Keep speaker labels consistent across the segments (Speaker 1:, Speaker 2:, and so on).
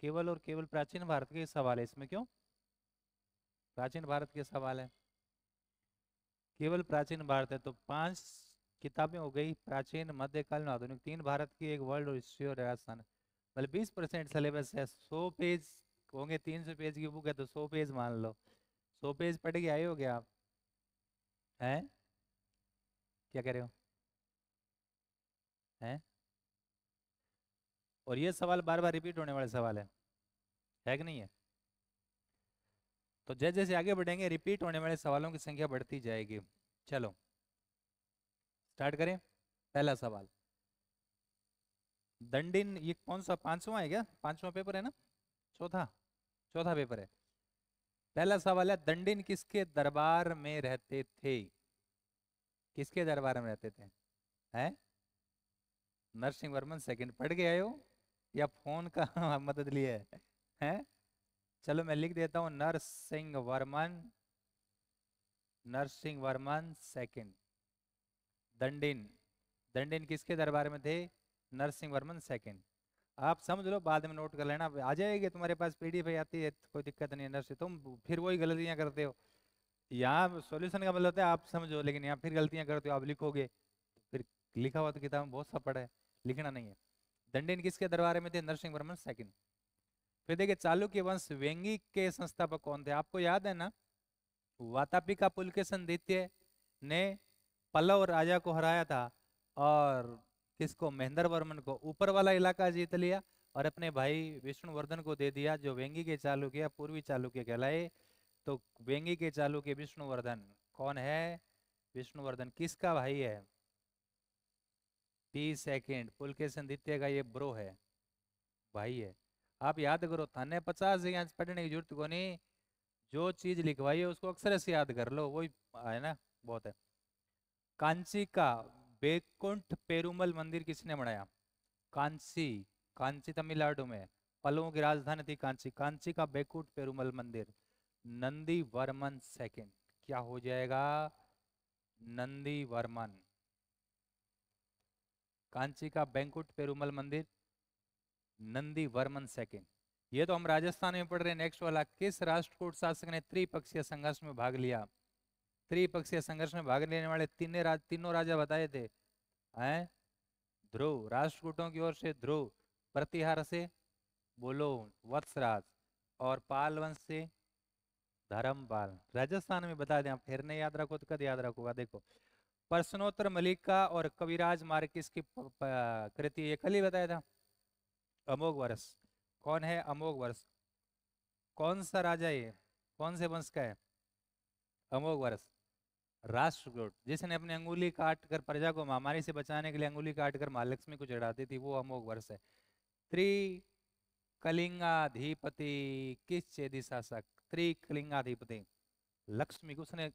Speaker 1: केवल और केवल प्राचीन भारत के सवाल है इसमें, क्यों? प्राचीन भारत के सवाल है, केवल प्राचीन भारत है तो 5 किताबें हो गई, प्राचीन मध्यकालीन आधुनिक, 3 भारत की, एक वर्ल्ड और हिस्ट्री और राजस्थान। मतलब 20% सिलेबस है, 100 पेज होंगे, 300 पेज की बुक है तो 100 पेज मान लो। 100 पेज पढ़ के आए हो क्या आप? हैं? क्या कह रहे हो? हैं? और ये सवाल बार बार रिपीट होने वाले सवाल है कि नहीं है? तो जैसे जैसे आगे बढ़ेंगे रिपीट होने वाले सवालों की संख्या बढ़ती जाएगी। चलो स्टार्ट करें। पहला सवाल, दंडिन, ये कौन सा 5वां है क्या? 5वां पेपर है ना? चौथा, चौथा पेपर है। पहला सवाल है, दंडिन किसके दरबार में रहते थे? किसके दरबार में रहते थे? हैं? नरसिंह वर्मन सेकंड, पढ़ के आए हो या फोन का मदद लिया है? हैं? चलो मैं लिख देता हूं, नरसिंह वर्मन, नरसिंह वर्मन सेकंड, दंडिन। दंडिन किसके दरबार में थे? नरसिंह वर्मन सेकंड। आप समझ लो, बाद में नोट कर लेना, आ जाएगी तुम्हारे पास, पीडीएफ आती है, कोई दिक्कत नहीं है। नरसिंह, तुम फिर वही गलतियां करते हो। यहाँ सॉल्यूशन का मतलब होता है आप समझो, लेकिन यहाँ फिर गलतियां करते हो, आप लिखोगे फिर। लिखा हुआ तो किताब में बहुत सा पढ़ा है, लिखना नहीं है। दंडिन किसके दरबार में थे? नरसिंह वर्मन सेकंड। फिर देखिए, चालुक्य वंश वेंगी के संस्थापक कौन थे? आपको याद है ना? वातापिका पुलकेशन द्वितीय ने पल्लव राजा को हराया था, और किसको? महेंद्र वर्मन को। ऊपर वाला इलाका जीत लिया और अपने भाई विष्णुवर्धन को दे दिया, जो वेंगी के चालुक्य पूर्वी चालुक्य कहलाए। तो वेंगी के चालुक्य विष्णुवर्धन कौन है? विष्णुवर्धन किसका भाई है? टी सेकेंड, पुलकेशन द्वितीय का ये ब्रो है, भाई है। आप याद करो, थाने 50 यहाँ पढ़ने की जरूरत को नहीं, जो चीज लिखवाई है उसको अक्षर से याद कर लो, वही है ना, बहुत है। कांची का बैकुंठ पेरुमल मंदिर किसने बनाया? कांची, कांची तमिलनाडु में, पल्लवों की राजधानी थी कांची। कांची का बैकुंठ पेरुमल मंदिर, नंदी वर्मन सेकंड। क्या हो जाएगा? नंदी वर्मन। कांची का बैंकुट पेरुमल मंदिर, नंदी वर्मन सेकंड। ये तो हम राजस्थान में पढ़ रहे हैं। नेक्स्ट वाला, किस राष्ट्रकूट शासक ने त्रिपक्षीय संघर्ष में भाग लिया? त्रिपक्षीय संघर्ष में भाग लेने वाले तीनों राजा बताए थे। हैं? ध्रुव, राष्ट्रकूटों की ओर से ध्रुव, प्रतिहार से बोलो वत्सराज, और पाल वंश से धर्मपाल। राजस्थान में बता दें, आप फिर नहीं याद रखो तो कद याद रखोगा। देखो, प्रश्नोत्तर मलिका और कविराज मार्किस की कृति, ये कल ही बताया था। अमोघ वर्ष, कौन है अमोघ वर्ष? कौन सा राजा है ये? कौन से वंश का है? अमोघ वर्ष। राष्ट्रकूट, जिसने अपनी अंगुली काट कर प्रजा को महामारी से बचाने के लिए अंगुली काट कर महालक्ष्मी को चढ़ाती थी, वो अमोघ वर्ष है। त्रिकलिंगाधिपति किस चेदी शासक? त्रिकलिंगाधिपति लक्ष्मी, उसने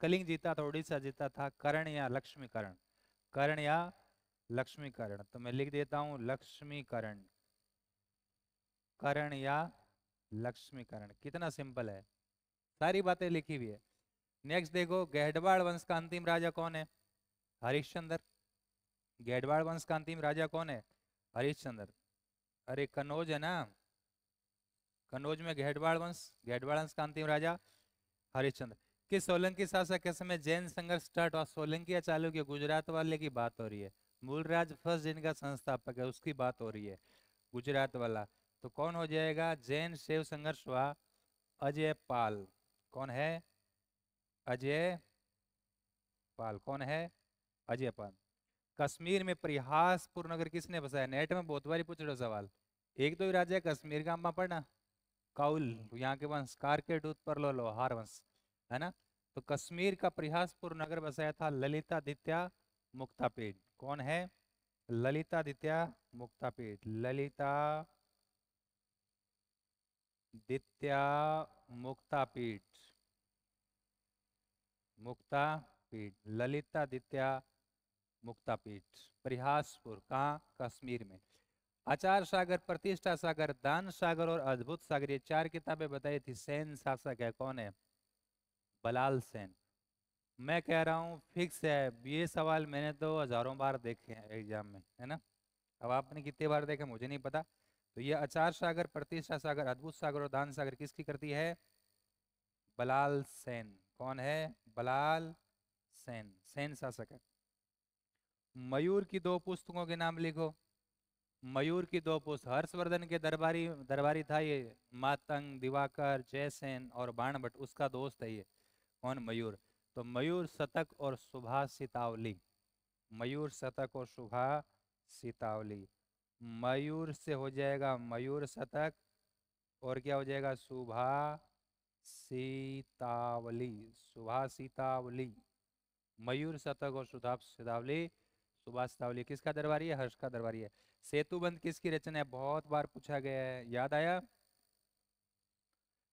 Speaker 1: कलिंग जीता था, उड़ीसा जीता था। कर्ण या लक्ष्मीकरण? कर्ण या लक्ष्मीकरण? तो मैं लिख देता हूं लक्ष्मीकरण, कर्ण या लक्ष्मीकरण। कितना सिंपल है, सारी बातें लिखी हुई है। नेक्स्ट देखो, गैडवाड़ वंश का अंतिम राजा कौन है? हरिश्चंद्र। गैडवाड़ वंश का अंतिम राजा कौन है? हरिश्चंद्र। अरे कनौज है ना, कनौज में गैडवाड़ वंश, गैडवाड़ वंश का अंतिम राजा हरिश्चंद्र। किस सोलंकी शासक के समय जैन संघर्ष स्टार्ट हुआ? सोलंकी या चालुक्य? गुजरात वाले की बात हो रही है। मूलराज फर्स्ट जिनका संस्थापक है उसकी बात हो रही है, गुजरात वाला। तो कौन हो जाएगा? जैन शैव संघर्ष हुआ, अजय पाल। कौन है? अजय पाल। कौन है? अजय पाल। कश्मीर में परिहासपुर नगर किसने बसाया? नेट में बहुत बारी पूछ रहे हो सवाल। एक तो ही राज्य है कश्मीर का, हम पढ़ना। काउल, यहाँ के वंश, कारकेट उत्पल लोहार वंश, है ना? तो कश्मीर का परिहासपुर नगर बसाया था ललितादित्य मुक्तापीठ। कौन है? ललितादित्य मुक्तापीठ, ललितादित्य मुक्तापीठ, मुक्तापीठ, ललितादित्य मुक्तापीठ, परिहासपुर, कहाँ? कश्मीर में। आचार सागर, प्रतिष्ठा सागर, दान सागर और अद्भुत सागर, ये 4 किताबें बताई थी। सेन शासक है, कौन है? बलाल सेन। मैं कह रहा हूँ फिक्स है, ये सवाल मैंने तो हजारों बार देखे हैं एग्जाम में, है ना? अब आपने कितने बार देखे मुझे नहीं पता, तो ये अचार सागर, प्रतिष्ठा सागर, अद्भुत सागर और दान सागर किसकी करती है? बलाल सेन। कौन है? बलाल सेन, सेन शासक है। मयूर की दो पुस्तकों के नाम लिखो। मयूर की दो पुस्तक, हर्षवर्धन के दरबारी दरबारी था ये, मातंग, दिवाकर, जयसेन और बाणभट्ट, उसका दोस्त है ये। कौन? मयूर। तो मयूर शतक और सुभाषितावली, मयूर शतक और सुभाषितावली। मयूर से हो जाएगा मयूर शतक, और क्या हो जाएगा? सुभाषितावली, सुभाषितावली। मयूर शतक और सुभाषितावली, सुभाषितावली किसका दरबारी है? हर्ष का दरबारी है। सेतुबंध किसकी रचना है? बहुत बार पूछा गया है, याद आया?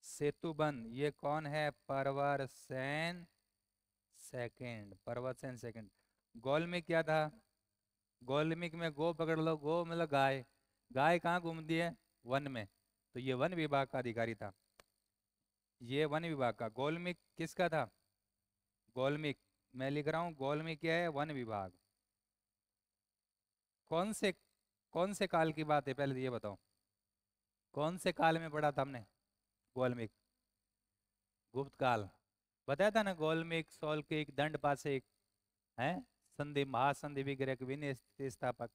Speaker 1: सेतुबंध ये कौन है? परवर सेन सेकंड, परवर सेन सेकंड। गोलमिक क्या था? गोलमिक में गो पकड़ लो, गो मतलब गाय। गाय कहाँ घूमती है? वन में। तो ये वन विभाग का अधिकारी था, ये वन विभाग का। गोलमिक किसका था? गोलमिक, मैं लिख रहा हूँ, गोलमिक क्या है? वन विभाग। कौन से कौन से काल की बात है, पहले तो ये बताओ, कौन से काल में पढ़ा था हमने गोलमिक? गुप्त काल। बताया था ना, गोलमिक, सोलकिक, दंड पासेक है, संधि, महासंधि विग्रह, विनय स्थापक,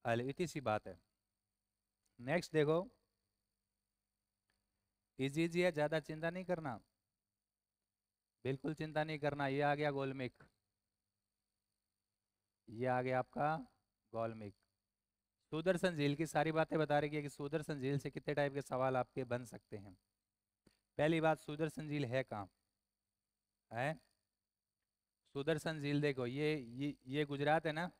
Speaker 1: इतनी सी बात है। नेक्स्ट देखो, इजी इजी है, ज्यादा चिंता नहीं करना, बिल्कुल चिंता नहीं करना। ये आ गया गोलमिक, ये आ गया आपका गोलमिक। सुदर्शन झील की सारी बातें बता रही है कि सुदर्शन झील से कितने टाइप के सवाल आपके बन सकते हैं। पहली बात, सुदर्शन झील है कहाँ? है सुदर्शन झील, देखो ये गुजरात है ना,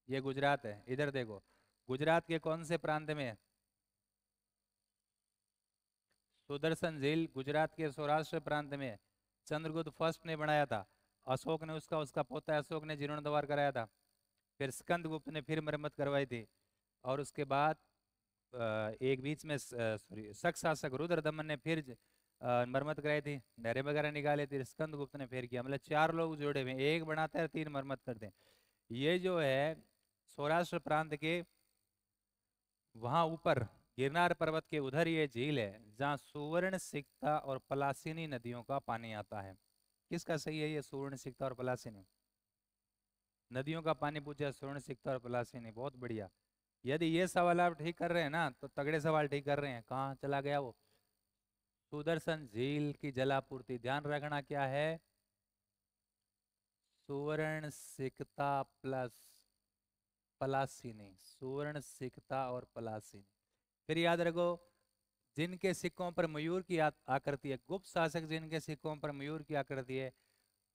Speaker 1: ये गुजरात है। इधर देखो, गुजरात के कौन से प्रांत में है सुदर्शन झील? गुजरात के सौराष्ट्र प्रांत में है। चंद्रगुप्त फर्स्ट ने बनाया था, अशोक ने उसका उसका पोता अशोक ने जीर्णोद्धार कराया था, फिर स्कंदगुप्त ने फिर मरम्मत करवाई थी, और उसके बाद एक बीच में सॉरी शक शासक रुद्रदमन ने फिर मरम्मत कराई थी, नहरें वगैरह निकाले थे, स्कंदगुप्त ने फिर किया। मतलब चार लोग जोड़े हुए, एक बनाते हैं, तीन मरम्मत करते हैं। ये जो है सौराष्ट्र प्रांत के वहां ऊपर गिरनार पर्वत के उधर ये झील है जहाँ सुवर्ण सिकता और पलासिनी नदियों का पानी आता है। किसका सही है ये? सुवर्ण सिकता और पलासिनी नदियों का पानी पूछा, सुवर्ण सिकता और पलासिनी, बहुत बढ़िया। यदि ये सवाल आप ठीक कर रहे हैं ना, तो तगड़े सवाल ठीक कर रहे हैं। कहाँ चला गया वो? सुदर्शन झील की जलापूर्ति, ध्यान रखना क्या है? सुवर्ण सिकता प्लस पलासिनी, सुवर्ण सिकता और पलासिनी। फिर याद रखो, जिनके सिक्कों पर मयूर की आकृति है, गुप्त शासक जिनके सिक्कों पर मयूर की आकृति है,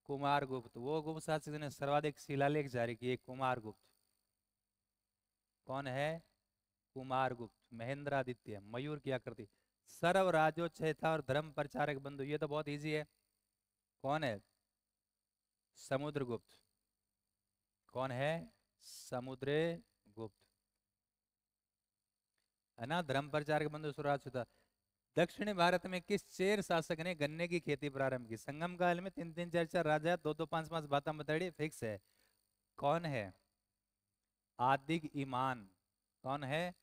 Speaker 1: कुमार गुप्त। वो गुप्त शासक जिन्हें सर्वाधिक शिलालेख जारी किए, कुमार गुप्त। कौन है? कुमार गुप्त। महेंद्रादित्य, मयूर की आकृति। सर्व राजोच्छेता और धर्म प्रचारक बंधु, ये तो बहुत इजी है। कौन है? समुद्रगुप्त। कौन है? समुद्रगुप्त, है ना। धर्म प्रचारक बंधु सुराज। दक्षिणी भारत में किस चेर शासक ने गन्ने की खेती प्रारंभ की? संगम काल में तीन तीन चार चार राजा, दो दो पांच पांच बातें बताड़ी, फिक्स है। कौन है? आदिग ईमान। कौन है?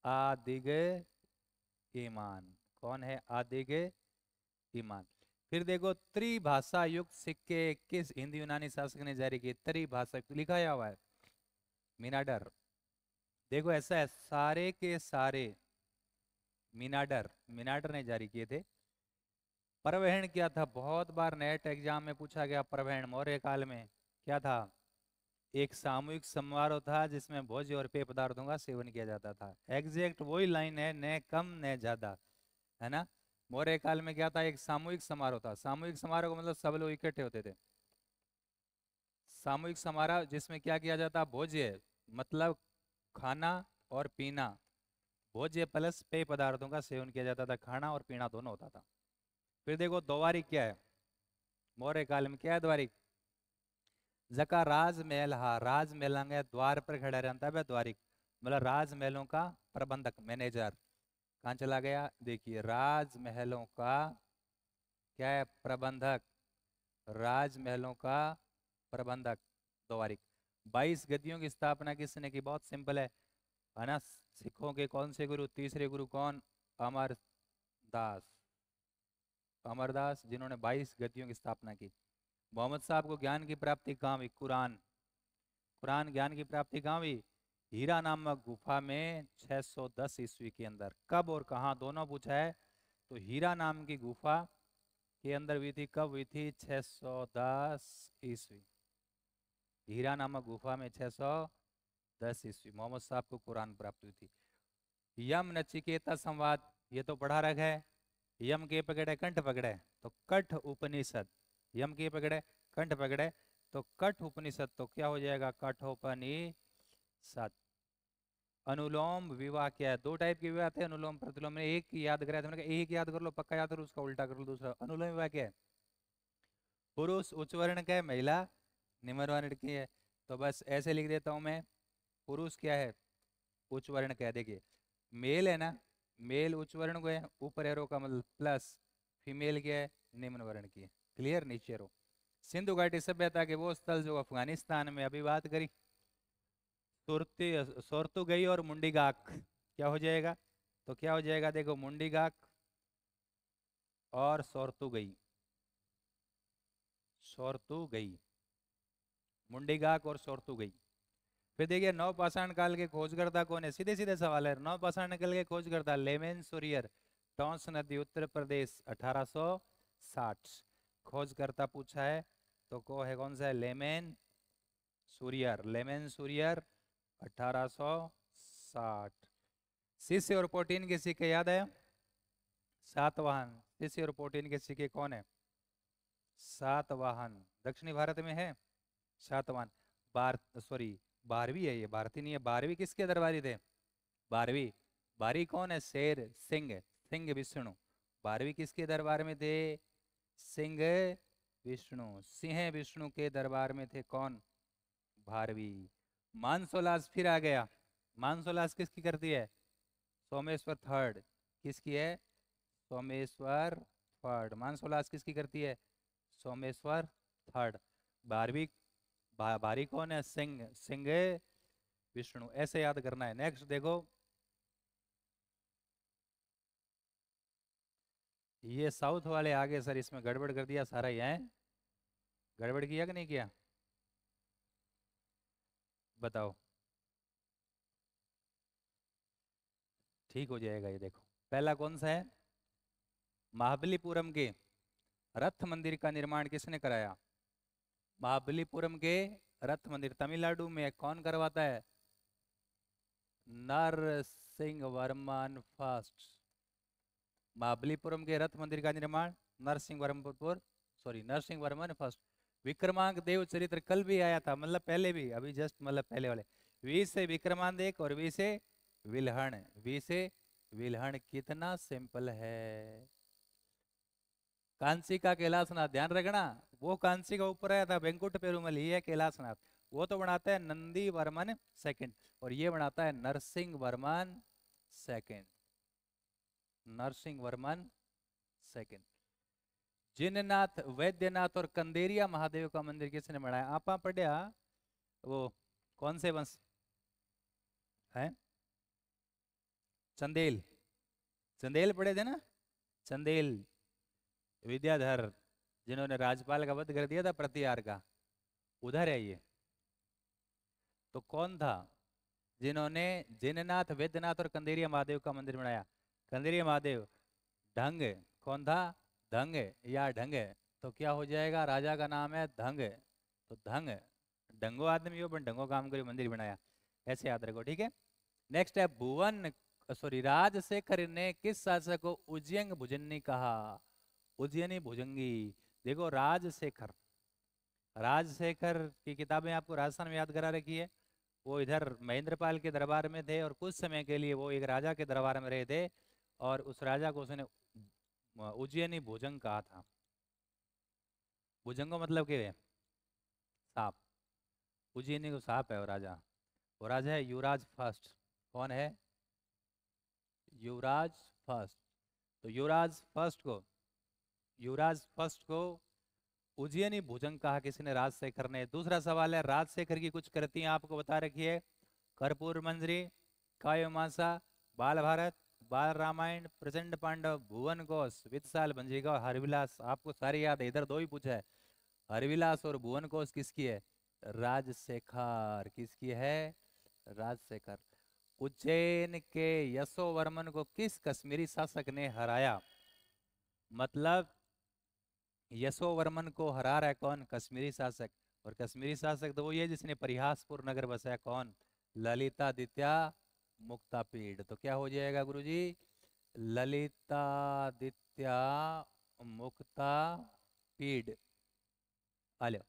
Speaker 1: आदिग ईमान। कौन है? आदिग ईमान। फिर देखो, त्रिभाषा युक्त सिक्के किस हिंदी यूनानी शासक ने जारी किए? त्रिभाषा लिखा हुआ है, मीनाडर। देखो ऐसा है, सारे के सारे मीनाडर, मीनाडर ने जारी किए थे। परवहन क्या था? बहुत बार नेट एग्जाम में पूछा गया परवहन, मौर्य काल में क्या था? एक सामूहिक समारोह था जिसमें भोज्य और पेय पदार्थों का सेवन किया जाता था। एग्जैक्ट वही लाइन है, न कम न ज्यादा, है ना। मौर्य काल में क्या था? एक सामूहिक समारोह था। सामूहिक समारोह का मतलब सब लोग इकट्ठे होते थे। सामूहिक समारोह जिसमें क्या किया जाता? भोज्य मतलब खाना और पीना, भोज्य प्लस पेय पदार्थों का सेवन किया जाता था, खाना और पीना दोनों होता था। फिर देखो द्वारिक क्या है? मौर्य काल में क्या है द्वारिक? जका राजमहल, हा राजमहल द्वार पर खड़ा रहता है द्वारिक, मतलब राजमहलों का प्रबंधक, मैनेजर। कहाँ चला गया? देखिए, राजमहलों का क्या है? प्रबंधक, राजमहलों का प्रबंधक द्वारिक। 22 गद्दियों की स्थापना किसने की? बहुत सिंपल है, है ना। सिखों के कौन से गुरु, तीसरे गुरु कौन, अमरदास, अमरदास जिन्होंने 22 गद्दियों की स्थापना की। मोहम्मद साहब को ज्ञान की प्राप्ति कहाँ हुई, कुरान, कुरान ज्ञान की प्राप्ति कहाँ हुई, हीरा नामक गुफा में 610 ईस्वी के अंदर। कब और कहाँ दोनों पूछा है, तो हीरा नाम की गुफा के अंदर हुई थी, कब हुई थी, 610 ईस्वी। हीरा नामक गुफा में 610 ईस्वी मोहम्मद साहब को कुरान प्राप्त हुई थी। यम नचिकेता संवाद, ये तो पढ़ा रखा है। यम के पकड़े कंठ पकड़े, तो कठ उपनिषद, यम के पकड़े कंठ पकड़े तो कठ उपनिषद, तो क्या हो जाएगा, कठोपनिषद। अनुलोम विवाह क्या है, दो टाइप के विवाह थे, अनुलोम प्रतिलोम। मैंने एक याद कराया था, मैंने कहा एक याद कर लो, पक्का याद करो, उसका उल्टा कर लो दूसरा। अनुलोम विवाह क्या है, पुरुष उच्च वर्ण का है, महिला निम्न वर्ण की है। तो बस ऐसे लिख देता हूं मैं, पुरुष क्या है, उच्च वर्ण कह देखिए, मेल है ना, मेल उच्च वर्ण को है, ऊपर एरो का मतलब प्लस, फीमेल क्या है, निम्न वर्ण की है। क्लियर, नीचे रो। सिंधु घाटी सभ्यता के वो स्थल जो अफगानिस्तान में, अभी बात करी, सुरती, सोर्तुगई और मुंडीगाक, क्या हो जाएगा, तो क्या हो जाएगा, देखो मुंडीगाक और सोर्तुगई, सोर्तुगई, मुंडीगाक और सोर्तुगई। फिर देखिए नवपाषाण काल के खोजकर्ता कौन है, सीधे सीधे सवाल है। नवपाषाण काल के खोजकर्ता लेमेन सूरियर, टॉन्स नदी उत्तर प्रदेश 1860, खोजकर्ता पूछा है तो को है कौन सा है, लेमेन सूरियर, लेमेन सूरियर 1860। शिष्य और प्रोटीन के सिक्के याद है, सातवाहन, शिष्य और प्रोटीन के सिक्के कौन है, सातवाहन, दक्षिणी भारत में है सातवाहन। सॉरी 12वीं है ये, भारती नहीं है, 12वीं किसके दरबारी थे, 12वीं, 12वीं कौन है, शेर सिंह, सिंह विष्णु, 12वीं किसके दरबार में थे, सिंह विष्णु, सिंह विष्णु के दरबार में थे कौन, 12वीं। मानसोलास फिर आ गया, मानसोलास किसकी करती है, सोमेश्वर थर्ड, किसकी है, सोमेश्वर थर्ड, मानसोलास किसकी करती है, सोमेश्वर थर्ड। 12वीं, बारी कौन है, सिंह, सिंह विष्णु, ऐसे याद करना है। नेक्स्ट देखो, ये साउथ वाले आगे सर, इसमें गड़बड़ कर दिया सारा, ही है गड़बड़ किया कि नहीं किया, बताओ, ठीक हो जाएगा ये। देखो पहला कौन सा है, महाबलीपुरम के रथ मंदिर का निर्माण किसने कराया, महाबलीपुरम के रथ मंदिर तमिलनाडु में कौन करवाता है, नरसिंह वर्मन फर्स्ट। महाबलीपुरम के रथ मंदिर का निर्माण नरसिंह वर्मन, सॉरी नरसिंह वर्मन फर्स्ट। विक्रमांक देव चरित्र कल भी आया था, मतलब पहले भी, अभी जस्ट मतलब पहले वाले। वी से विक्रमांक और वी से विल्हण, वी से विल्हण, कितना सिंपल है। कांसी का कैलाशनाथ ध्यान रखना, वो कांसी का ऊपर आया था वेंकुट पेरुमल, ही है कैलाशनाथ। वो तो बनाता है नंदी वर्मन सेकंड, और ये बनाता है नरसिंह वर्मन सेकंड, नरसिंह वर्मन सेकंड। जिननाथ, वैद्यनाथ और कंदेरिया महादेव का मंदिर किसने बनाया, आपा पढ़िया, वो कौन से वंश है, चंदेल, चंदेल पढ़े थे ना, चंदेल विद्याधर, जिन्होंने राजपाल का वध कर दिया था प्रतिहार का, उधर है ये। तो कौन था जिन्होंने जिननाथ, वैद्यनाथ और कंदेरिया महादेव का मंदिर बनाया, कंदेरिया महादेव। ढंग कौन था, धंग या ढंग, तो क्या हो जाएगा, राजा का नाम है धंग, तो धंग, ढंगो आदमी हो पर ढंगो काम करे मंदिर बनाया, ऐसे याद रखो, ठीक है। नेक्स्ट है भुवन, सॉरी राजशेखर ने किस शासक को उज्जैन भुजंगी कहा, उज्जैनी भुजंगी। देखो राजशेखर, राजशेखर की किताबें आपको राजस्थान में याद करा रखी है। वो इधर महेंद्रपाल के दरबार में थे और कुछ समय के लिए वो एक राजा के दरबार में रहे थे, और उस राजा को उसने उज्जैनी भुजंग कहा था। भुजंगो मतलब क्या है, सांप, उज्जैनी को सांप है वो राजा। वो राजा है युवराज फर्स्ट, कौन है, युवराज फर्स्ट। तो युवराज फर्स्ट को, युवराज फर्स्ट को उज्जैनी भुजंग कहा किसने, राजशेखर ने। दूसरा सवाल है, राजशेखर की कुछ कृतियां आपको बता रखी है, कर्पूर मंजरी, काव्यमासा, बाल भारत, बाल रामायण, प्रचंड पांडव, भुवन कोश, वित्तसाल भंजिका और हरविलास। आपको सारी याद है, इधर दो ही पूछा है। हरविलास और भुवन कोश किसकी है? राजशेखर। किसकी है? राजशेखर। उज्जैन के यशोवर्मन को किस कश्मीरी शासक ने हराया? मतलब यशोवर्मन को हरा रहा है कौन? कश्मीरी शासक। और कश्मीरी शासक तो वो ये जिसने परिहासपुर नगर बसाया। कौन? ललितादित्य मुक्तापीड। तो क्या हो जाएगा गुरुजी? ललितादित्य मुक्तापीड। आलो।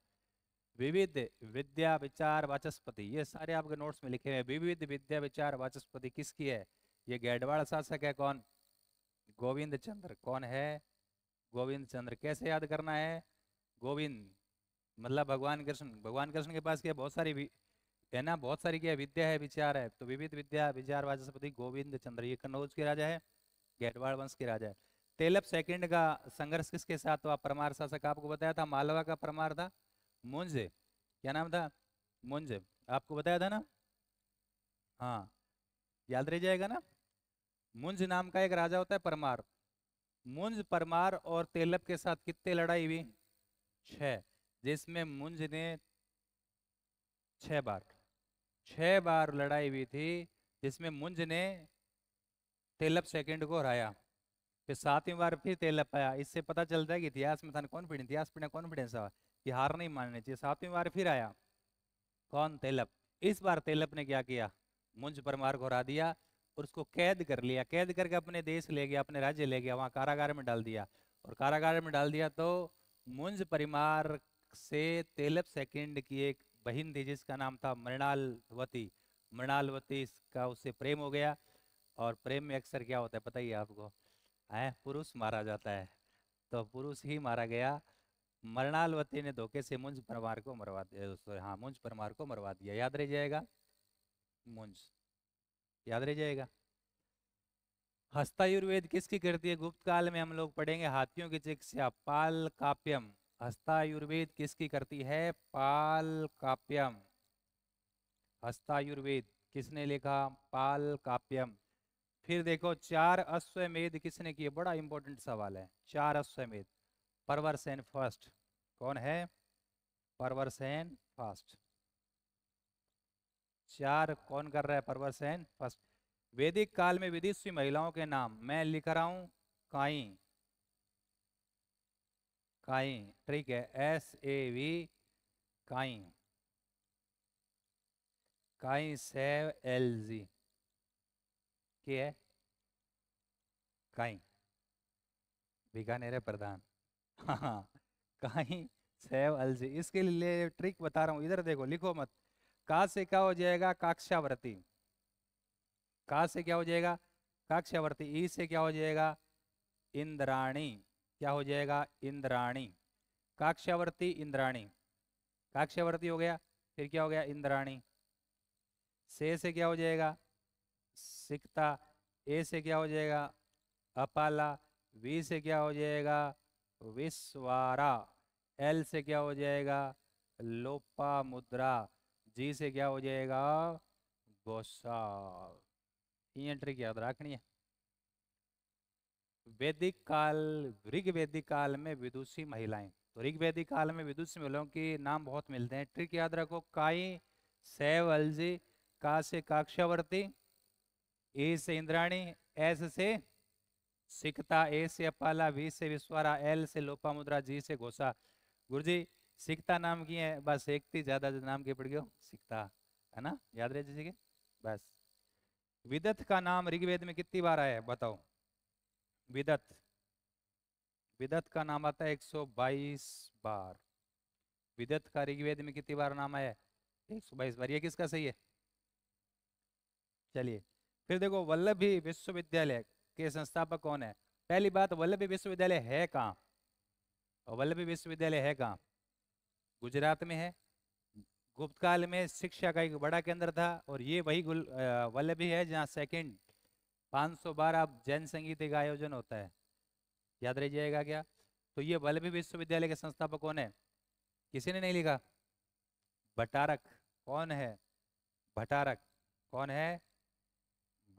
Speaker 1: विविध विद्या विचार वाचस्पति, ये सारे आपके नोट्स में लिखे हुए हैं। विविध विद्या विचार वाचस्पति किसकी है? ये गैडवाड़ शासक है। कौन? गोविंद चंद्र। कौन है? गोविंद चंद्र। कैसे याद करना है? गोविंद मतलब भगवान कृष्ण। भगवान कृष्ण के पास क्या बहुत सारी है ना, बहुत सारी क्या विद्या है, विचार है। तो विविध विद्या विचार वाचस्पति गोविंद चंद्र, ये कन्नौज के राजा है, गैडवाड़ वंश के राजा है। तेलप सेकंड का संघर्ष किसके साथ हुआ? परमार शासक। आपको बताया था मालवा का परमार था मुंज। क्या नाम था? मुंज। आपको बताया था ना? हाँ, याद रह जाएगा ना। मुंज नाम का एक राजा होता है परमार। मुंज परमार और तेलप के साथ कितने लड़ाई हुई? 6। जिसमें मुंज ने 6 बार, 6 बार लड़ाई हुई थी, जिसमें मुंज ने तेलप सेकंड को हराया। फिर 7वीं बार फिर तेलप आया। इससे पता चलता है कि इतिहास में था कॉन्फिडेंस, इतिहास पढ़ने कॉन्फिडेंस था कि हार नहीं माननी चाहिए। 7वीं बार फिर आया कौन? तेलप। इस बार तेलप ने क्या किया? मुंज परमार को हरा दिया और उसको कैद कर लिया। कैद करके अपने देश ले गया, अपने राज्य ले गया, वहां कारागार में डाल दिया। और कारागार में डाल दिया तो मुंज परिवार से तेलप सेकंड की एक बहन थी जिसका नाम था मृणालवती। मृणालवती का उससे प्रेम हो गया। और प्रेम में अक्सर क्या होता है पता ही है आपको, है पुरुष मारा जाता है। तो पुरुष ही मारा गया। मृणालवती ने धोखे से मुंज परमार को मरवा दिया। हाँ, मुंज परमार को मरवा दिया। याद रह जाएगा मुंज, याद रह जाएगा। हस्तायुर्वेद किसकी कृति है? गुप्त काल में हम लोग पढ़ेंगे हाथियों की चिकित्सा, पाल काप्यम। हस्तायुर्वेद किसकी कृति है? पाल काप्यम। हस्तायुर्वेद किसने लिखा? पाल काप्यम। फिर देखो 4 अश्वमेध किसने किए? बड़ा इंपॉर्टेंट सवाल है। 4 अश्वमेध। परवरसेन फर्स्ट। कौन है? परवरसेन फर्स्ट। 4 कौन कर रहा है? परवरसेन फर्स्ट। वैदिक काल में विदेशी महिलाओं के नाम मैं लिख रहा हूं। काई, काई, ठीक है, SAV, काई, काई सेव LG के है। काई बीकानेर है प्रधान। हाँ, काई सेव LG। इसके लिए ट्रिक बता रहा हूं, इधर देखो, लिखो मत। का से क्या हो जाएगा? काक्षावर्ती। का से क्या हो जाएगा? काक्षावर्ती। ई से क्या हो जाएगा? इंद्राणी। क्या हो जाएगा? इंद्राणी। काक्षावर्ती इंद्राणी। काक्षावर्ती हो गया। फिर क्या हो गया? इंद्राणी। से क्या हो जाएगा? सिकता। ए से क्या हो जाएगा? अपाला। वी से क्या हो जाएगा? विश्वारा। एल से क्या हो जाएगा? लोपा मुद्रा। जी से क्या हो जाएगा? गोसाल। ये ट्रिक याद रखनी है। वैदिक काल, ऋग वैदिक काल में विदुषी महिलाएं। तो ऋग वैदिक काल में विदुषी महिलाओं के नाम बहुत मिलते हैं। ट्रिक याद रखो। काई सैव अलजी। का से काक्षावर्ती। ए से इंद्राणी। एस से सिकता। ए से अपाला। वी से विश्वारा। एल से लोपामुद्रा। जी से घोषा। गुरुजी सिकता नाम की है, बस एक थी, ज्यादा नाम के पड़ गयो सिकता, है ना, याद रहे जैसे कि बस। विदत का नाम ऋग्वेद में कितनी बार आया है बताओ? विदत, विदत का नाम आता है 122 बार। विदत का ऋग्वेद में कितनी बार नाम आया है? 122 बार। ये किसका सही है? चलिए, फिर देखो वल्लभी विश्वविद्यालय के संस्थापक कौन है? पहली बात, वल्लभी विश्वविद्यालय है कहाँ? और वल्लभी विश्वविद्यालय है कहाँ? गुजरात में है। गुप्त काल में शिक्षा का एक बड़ा केंद्र था। और ये वही वल्लभी है जहाँ सेकंड 512 जैन संगीत का आयोजन होता है। याद रह जाएगा क्या? तो ये वल्लभी विश्वविद्यालय के संस्थापक कौन है? किसी ने नहीं लिखा? भट्टारक। कौन है? भट्टारक। कौन है?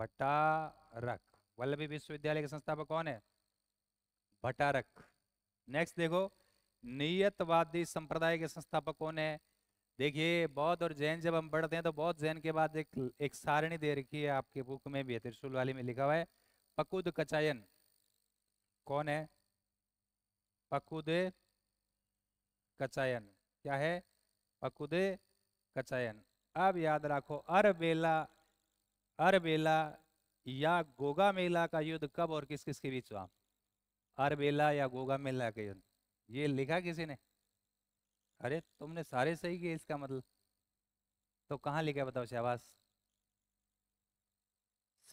Speaker 1: भट्टारक। वल्लभी विश्वविद्यालय के संस्थापक कौन है? भट्टारक। नेक्स्ट देखो, नियतवादी संप्रदाय के संस्थापक कौन है? देखिए बौद्ध और जैन जब हम पढ़ते हैं तो बौद्ध जैन के बाद एक सारणी दे रखी है, आपके बुक में भी है, त्रिशूल वाली में लिखा हुआ है पकुद कचायन। कौन है? पकुद कचायन। क्या है? पकुद कचायन। अब याद रखो, अरबेला या गोगा मेला का युद्ध कब और किस किस के बीच हुआ? अरबेला या गोगा मेला का युद्ध, ये लिखा किसी ने? अरे तुमने सारे सही किए इसका मतलब। तो कहाँ लिखा बताओ, शाबाश।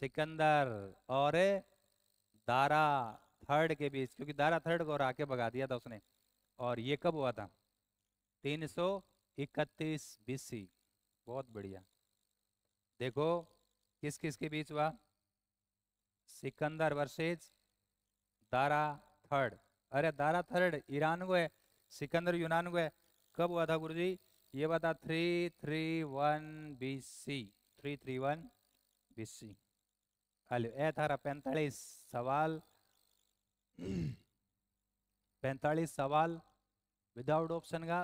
Speaker 1: सिकंदर और दारा थर्ड के बीच, क्योंकि दारा थर्ड को हरा के भगा दिया था उसने। और ये कब हुआ था? 331 BC। बहुत बढ़िया। देखो किस किस के बीच हुआ? Sikandar versus Dara third. अरे दारा थर्ड ईरान को है, सिकंदर यूनान को है। कब हुआ था गुरुजी? ये बता। 331 BC। 331 BC। हेलो ए थारा 45 सवाल। 45 सवाल विदाउट ऑप्शन का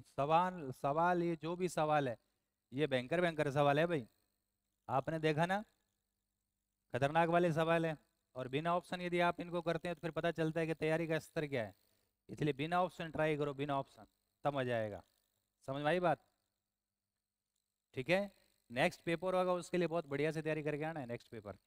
Speaker 1: सवाल। सवाल ये जो भी सवाल है ये भयंकर भयंकर सवाल है भाई, आपने देखा ना, खतरनाक वाले सवाल है। और बिना ऑप्शन यदि आप इनको करते हैं तो फिर पता चलता है कि तैयारी का स्तर क्या है। इसलिए बिना ऑप्शन ट्राई करो, बिना ऑप्शन, तब मजा आएगा। समझ में आई बात? ठीक है। नेक्स्ट पेपर होगा उसके लिए बहुत बढ़िया से तैयारी करके आना है, नेक्स्ट पेपर।